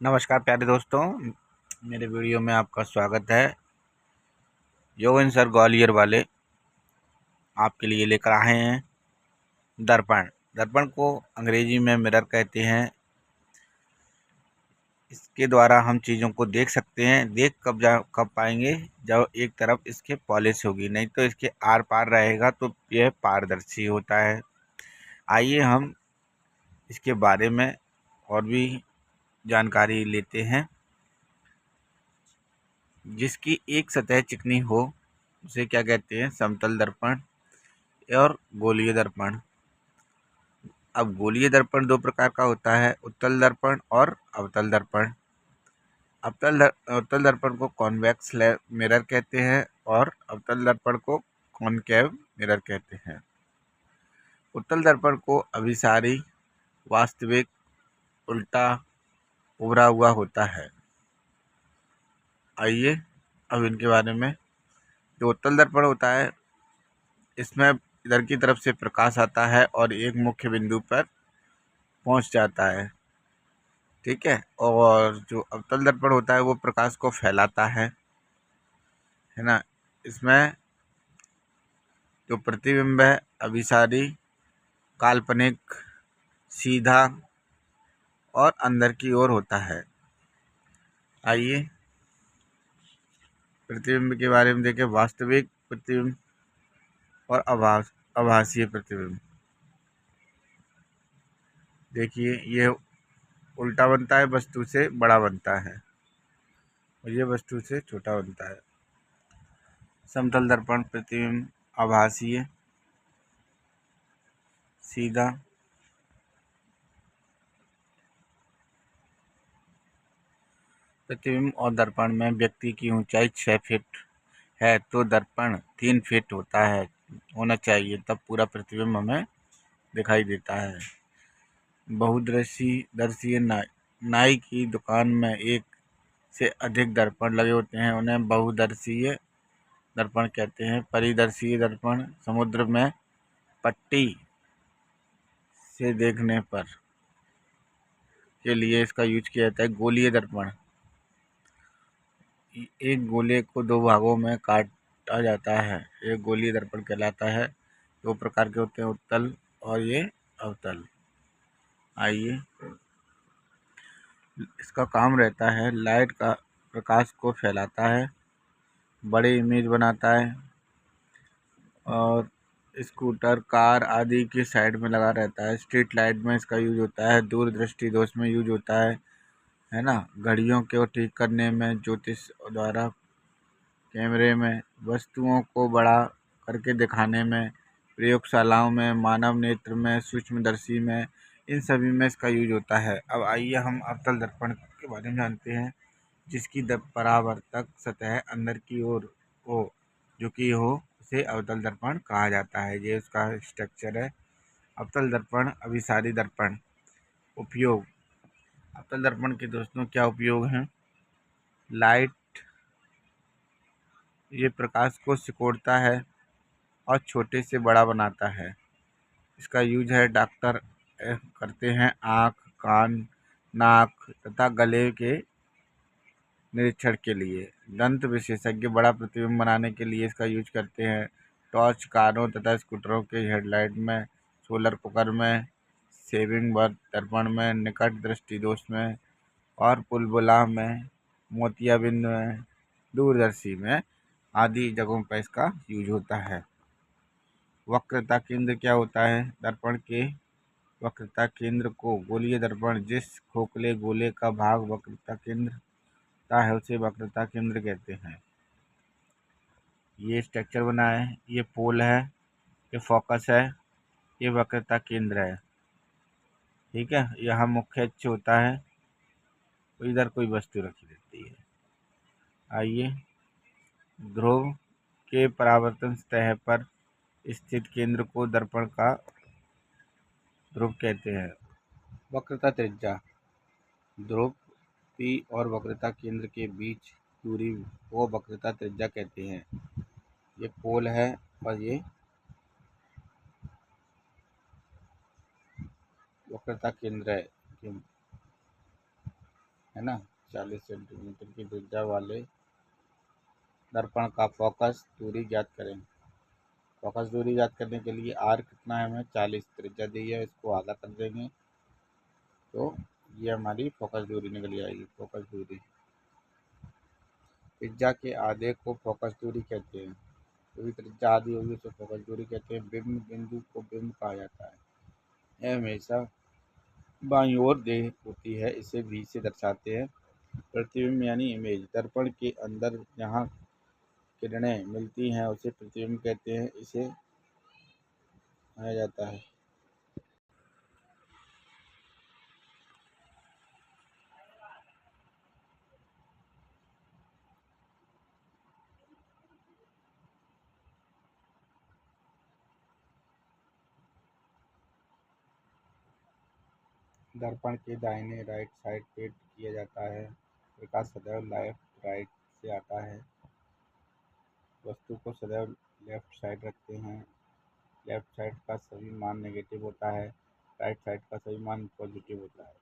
नमस्कार प्यारे दोस्तों, मेरे वीडियो में आपका स्वागत है। योगेंद्र सर ग्वालियर वाले आपके लिए लेकर आए हैं दर्पण। दर्पण को अंग्रेजी में मिरर कहते हैं। इसके द्वारा हम चीज़ों को देख सकते हैं। देख कब पाएंगे, जब एक तरफ इसके पॉलिश होगी, नहीं तो इसके आर पार रहेगा तो यह पारदर्शी होता है। आइए हम इसके बारे में और भी जानकारी लेते हैं। जिसकी एक सतह चिकनी हो उसे क्या कहते हैं? समतल दर्पण और गोलीय दर्पण। अब गोलीय दर्पण दो प्रकार का होता है, उत्तल दर्पण और अवतल दर्पण। अवतल दर्पण को कॉन्वेक्स मिरर कहते हैं और अवतल दर्पण को कॉनकेव मिरर कहते हैं। उत्तल दर्पण को अभिसारी, वास्तविक, उल्टा, उभरा हुआ होता है। आइए अब इनके बारे में। जो उत्तल दर्पण होता है, इसमें इधर की तरफ से प्रकाश आता है और एक मुख्य बिंदु पर पहुंच जाता है, ठीक है। और जो अवतल दर्पण होता है वो प्रकाश को फैलाता है ना। इसमें जो प्रतिबिंब है अभिसारी, काल्पनिक, सीधा और अंदर की ओर होता है। आइए प्रतिबिंब के बारे में देखें। वास्तविक प्रतिबिंब और आभासीय प्रतिबिंब। देखिए, ये उल्टा बनता है, वस्तु से बड़ा बनता है और ये वस्तु से छोटा बनता है। समतल दर्पण प्रतिबिंब आभासीय, सीधा, प्रतिबिंब और दर्पण में व्यक्ति की ऊंचाई 6 फीट है तो दर्पण 3 फीट होना चाहिए, तब पूरा प्रतिबिंब हमें दिखाई देता है। बहुदर्शीय नाई की दुकान में एक से अधिक दर्पण लगे होते हैं, उन्हें बहुदर्शीय दर्पण कहते हैं। परिदर्शीय दर्पण समुद्र में पट्टी से देखने पर के लिए इसका यूज किया जाता है। गोलीय दर्पण, एक गोले को दो भागों में काटा जाता है, एक गोलीय दर्पण कहलाता है। दो प्रकार के होते हैं, उत्तल और ये अवतल। आइए, इसका काम रहता है लाइट का प्रकाश को फैलाता है, बड़े इमेज बनाता है और स्कूटर, कार आदि के साइड में लगा रहता है। स्ट्रीट लाइट में इसका यूज होता है। दूरदृष्टि दोष में यूज होता है ना। घड़ियों को ठीक करने में, ज्योतिष द्वारा, कैमरे में, वस्तुओं को बड़ा करके दिखाने में, प्रयोगशालाओं में, मानव नेत्र में, सूक्ष्मदर्शी में, इन सभी में इसका यूज होता है। अब आइए हम अवतल दर्पण के बारे में जानते हैं। जिसकी परावर्तक सतह अंदर की ओर हो, झुकी हो, उसे अवतल दर्पण कहा जाता है। ये उसका स्ट्रक्चर है। अवतल दर्पण, अभिसारी दर्पण। उपयोग। अवतल दर्पण के दोस्तों क्या उपयोग हैं? लाइट, ये प्रकाश को सिकोड़ता है और छोटे से बड़ा बनाता है। इसका यूज है डॉक्टर करते हैं आँख, कान, नाक तथा गले के निरीक्षण के लिए। दंत विशेषज्ञ बड़ा प्रतिबिंब बनाने के लिए इसका यूज करते हैं। टॉर्च, कारों तथा स्कूटरों के हेडलाइट में, सोलर कुकर में, सेविंग बर्थ दर्पण में, निकट दृष्टि दोष में और बुलबुला में, मोतियाबिंद में, दूरदर्शी में आदि जगहों पर इसका यूज होता है। वक्रता केंद्र क्या होता है? दर्पण के वक्रता केंद्र को गोलीय दर्पण जिस खोखले गोले का भाग वक्रता केंद्र है उसे वक्रता केंद्र कहते हैं। ये स्ट्रक्चर बना है, ये पोल है, ये फोकस है, ये वक्रता केंद्र है, ठीक है। यहाँ मुख्य अक्ष होता है, तो इधर कोई वस्तु रखी रहती है। आइए, ध्रुव के परावर्तन सतह पर स्थित केंद्र को दर्पण का ध्रुव कहते हैं। वक्रता त्रिज्या। ध्रुव P और वक्रता केंद्र के बीच दूरी को वक्रता त्रिज्या कहते हैं। ये पोल है और ये वक्रता केंद्र है। है ना। 40 सेंटीमीटर की त्रिज्या वाले दर्पण का फोकस दूरी ज्ञात करें। फोकस दूरी ज्ञात करने के लिए आर कितना है, हमें 40 त्रिज्या दी है, इसको आधा कर देंगे तो ये हमारी फोकस दूरी निकल जाएगी। फोकस दूरी, त्रिज्या के आधे को फोकस दूरी कहते हैं। जो त्रिज्या आधी होगी उसे फोकस दूरी कहते हैं। बिंब बिंदु को बिंब कहा जाता है। यह हमेशा बाईं ओर देह होती है, इसे भी से दर्शाते हैं। प्रतिबिंब यानी इमेज, दर्पण के अंदर जहाँ किरणें मिलती हैं उसे प्रतिबिंब कहते हैं, इसे कहा जाता है। दर्पण के दाहिने राइट साइड पे किया जाता है। प्रकाश सदैव लेफ्ट राइट से आता है। वस्तु को सदैव लेफ्ट साइड रखते हैं। लेफ्ट साइड का सभी मान नेगेटिव होता है, राइट साइड का सभी मान पॉजिटिव होता है।